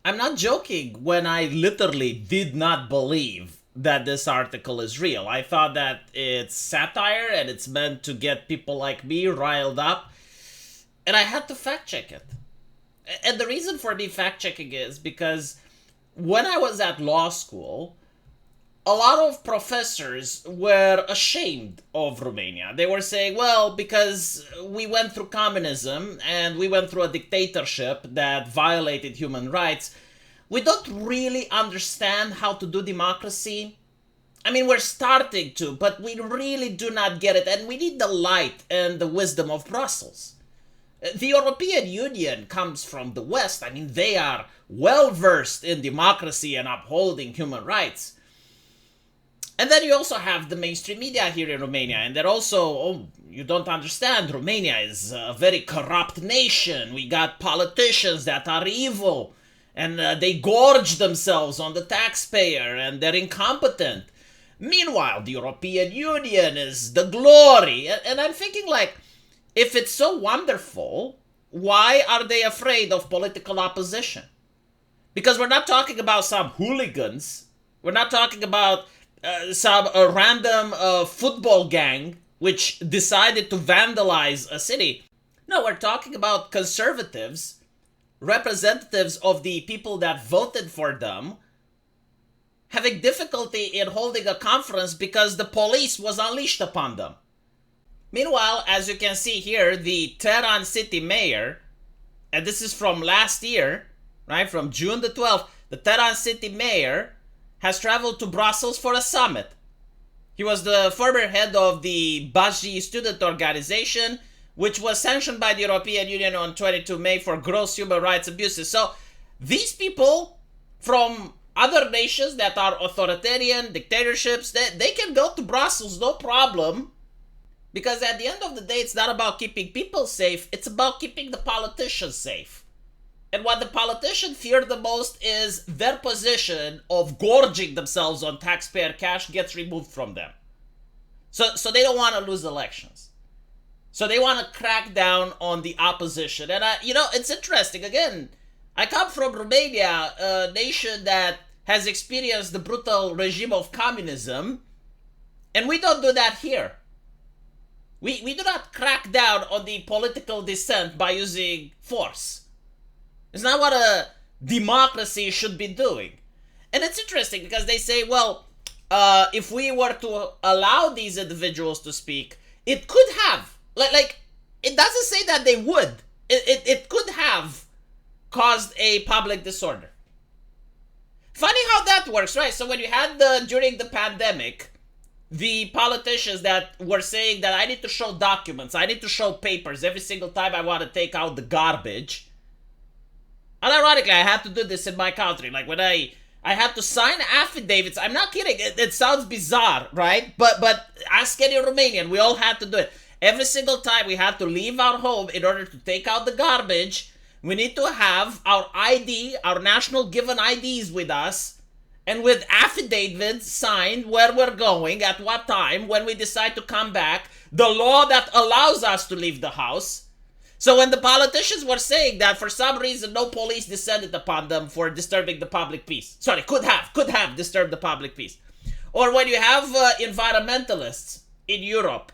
I'm not joking when I literally did not believe that this article is real. I thought that it's satire and it's meant to get people like me riled up, and I had to fact check it. And the reason for me fact checking is because when I was at law school, a lot of professors were ashamed of Romania. They were saying, well, because we went through communism and we went through a dictatorship that violated human rights, we don't really understand how to do democracy. I mean, we're starting to, but we really do not get it, and we need the light and the wisdom of Brussels. The European Union comes from the West. I mean, they are well versed in democracy and upholding human rights. And then you also have the mainstream media here in Romania, and they're also, oh, you don't understand, Romania is a very corrupt nation. We got politicians that are evil, and they gorge themselves on the taxpayer, and they're incompetent. Meanwhile, the European Union is the glory. And I'm thinking, like, if it's so wonderful, why are they afraid of political opposition? Because we're not talking about some hooligans. We're not talking about some random football gang which decided to vandalize a city. No, we're talking about conservatives, representatives of the people that voted for them, having difficulty in holding a conference because the police was unleashed upon them. Meanwhile, as you can see here, the Tehran city mayor, and this is from last year, right, from June the 12th, the Tehran city mayor has traveled to Brussels for a summit. He was the former head of the Baji student organization, which was sanctioned by the European Union on 22 May for gross human rights abuses. So these people from other nations that are authoritarian dictatorships, they can go to Brussels, no problem. Because at the end of the day, it's not about keeping people safe, it's about keeping the politicians safe. And what the politicians fear the most is their position of gorging themselves on taxpayer cash gets removed from them. So they don't want to lose elections. So they want to crack down on the opposition. And, it's interesting. Again, I come from Romania, a nation that has experienced the brutal regime of communism, and we don't do that here. We do not crack down on the political dissent by using force. It's not what a democracy should be doing. And it's interesting because they say, well, if we were to allow these individuals to speak, it could have, like it doesn't say that they would. It could have caused a public disorder. Funny how that works, right? So when you had during the pandemic, the politicians that were saying that I need to show documents, I need to show papers every single time I want to take out the garbage. And ironically, I had to do this in my country. Like when I had to sign affidavits. I'm not kidding. It sounds bizarre, right? But ask any Romanian. We all had to do it. Every single time we had to leave our home in order to take out the garbage, we need to have our ID, our national given IDs with us, and with affidavits signed where we're going, at what time, when we decide to come back, the law that allows us to leave the house. So when the politicians were saying that for some reason no police descended upon them for disturbing the public peace. Sorry, could have disturbed the public peace. Or when you have environmentalists in Europe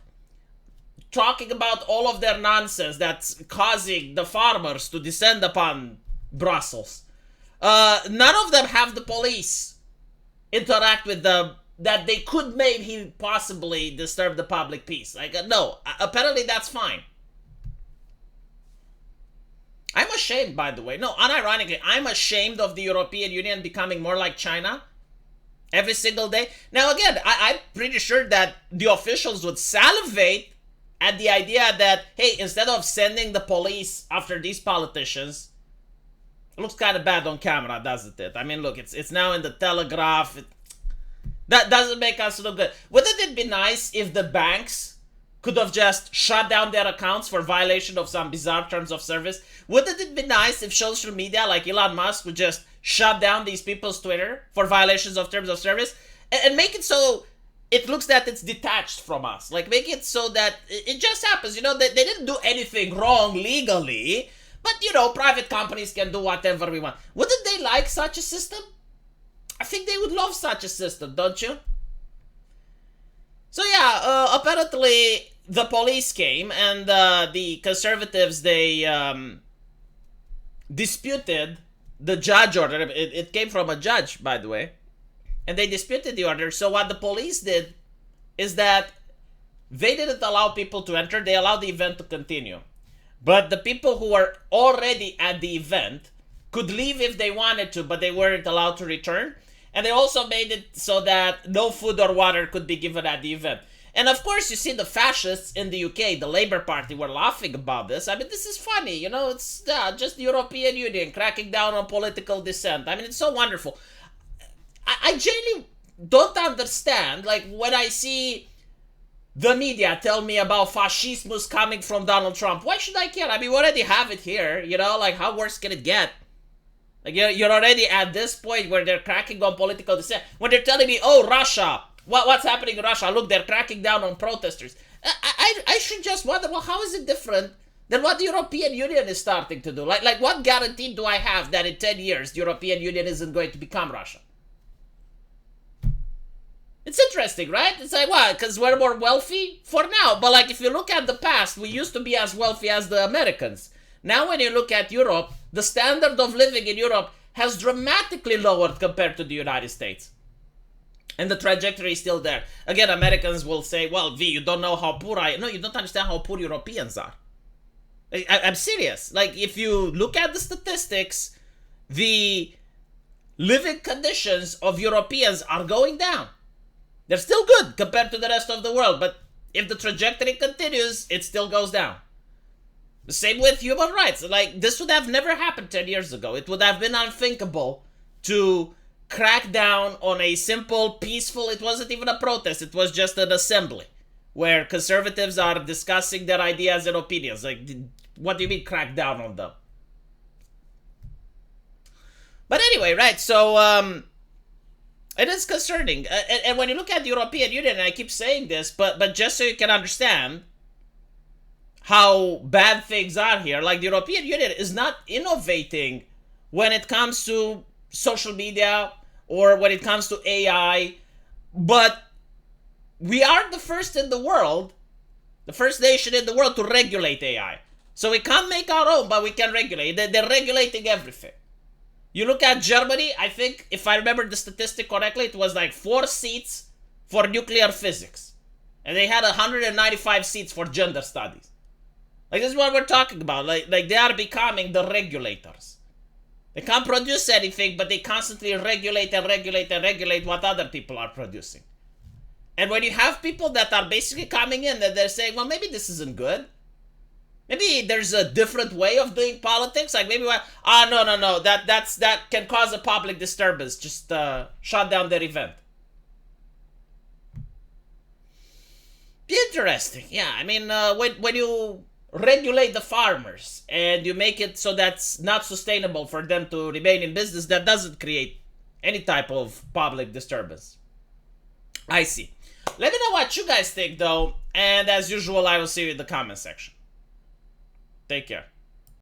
talking about all of their nonsense that's causing the farmers to descend upon Brussels. None of them have the police interact with them that they could maybe possibly disturb the public peace. Like, no, apparently that's fine. I'm ashamed, by the way. No, unironically, I'm ashamed of the European Union becoming more like China every single day. Now, again, I'm pretty sure that the officials would salivate at the idea that, hey, instead of sending the police after these politicians, it looks kind of bad on camera, doesn't it? I mean, look, it's now in the Telegraph. That doesn't make us look good. Wouldn't it be nice if the banks could have just shut down their accounts for violation of some bizarre terms of service? Wouldn't it be nice if social media like Elon Musk would just shut down these people's Twitter for violations of terms of service and make it so it looks that it's detached from us? Like, make it so that it just happens. You know, they didn't do anything wrong legally, But, you know, private companies can do whatever we want. Wouldn't they like such a system? I think they would love such a system, don't you? So yeah, apparently the police came and the conservatives, they disputed the judge order. It came from a judge, by the way. And they disputed the order. So what the police did is that they didn't allow people to enter. They allowed the event to continue. But the people who were already at the event could leave if they wanted to, but they weren't allowed to return. And they also made it so that no food or water could be given at the event. And of course, you see the fascists in the UK, the Labour Party, were laughing about this. I mean, this is funny, you know, it's just the European Union cracking down on political dissent. I mean, it's so wonderful. I genuinely don't understand, like, when I see the media tell me about fascismus coming from Donald Trump. Why should I care? I mean, we already have it here, you know, like, how worse can it get? Like, you're already at this point where they're cracking on political dissent. When they're telling me, oh, Russia, what's happening in Russia? Look, they're cracking down on protesters. I should just wonder, well, how is it different than what the European Union is starting to do? Like, what guarantee do I have that in 10 years the European Union isn't going to become Russia? It's interesting, right? It's like, what? Because we're more wealthy? For now. But, like, if you look at the past, we used to be as wealthy as the Americans. Now, when you look at Europe, the standard of living in Europe has dramatically lowered compared to the United States. And the trajectory is still there. Again, Americans will say, well, V, you don't know how poor I am. No, you don't understand how poor Europeans are. I'm serious. Like, if you look at the statistics, the living conditions of Europeans are going down. They're still good compared to the rest of the world, but if the trajectory continues, it still goes down. The same with human rights. Like, this would have never happened 10 years ago. It would have been unthinkable to crack down on a simple, peaceful, it wasn't even a protest, it was just an assembly where conservatives are discussing their ideas and opinions. Like, what do you mean crack down on them? But anyway, right, so, it is concerning. And when you look at the European Union, and I keep saying this, but just so you can understand how bad things are here, like, the European Union is not innovating when it comes to social media or when it comes to AI, but we are the first in the world, the first nation in the world to regulate AI. So we can't make our own, but we can regulate. They're regulating everything. You look at Germany, I think, if I remember the statistic correctly, it was like 4 seats for nuclear physics. And they had 195 seats for gender studies. Like, this is what we're talking about. Like they are becoming the regulators. They can't produce anything, but they constantly regulate and regulate and regulate what other people are producing. And when you have people that are basically coming in and they're saying, well, maybe this isn't good. Maybe there's a different way of doing politics. Like, maybe, no, that can cause a public disturbance. Just shut down their event. Interesting. Yeah, I mean, when you regulate the farmers and you make it so that's not sustainable for them to remain in business, that doesn't create any type of public disturbance. I see. Let me know what you guys think, though. And as usual, I will see you in the comment section. Take care.